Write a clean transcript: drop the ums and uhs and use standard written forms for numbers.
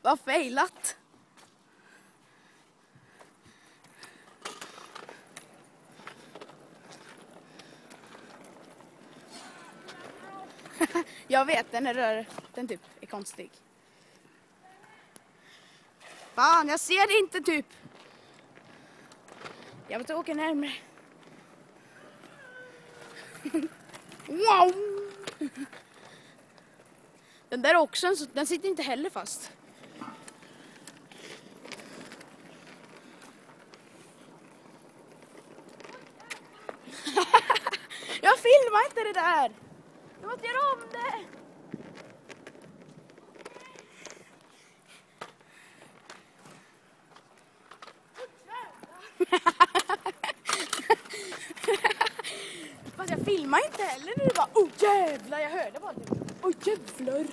Vad failat. Jag vet, den typ är konstig. Fan, jag ser inte typ. Jag måste åka närmare. Wow! Den där också, den sitter inte heller fast. Jag filmar inte det där. Jag måste göra om det. Fast jag filmar inte heller. Nu bara, oh jävlar, jag hörde bara det. Oh jävlar.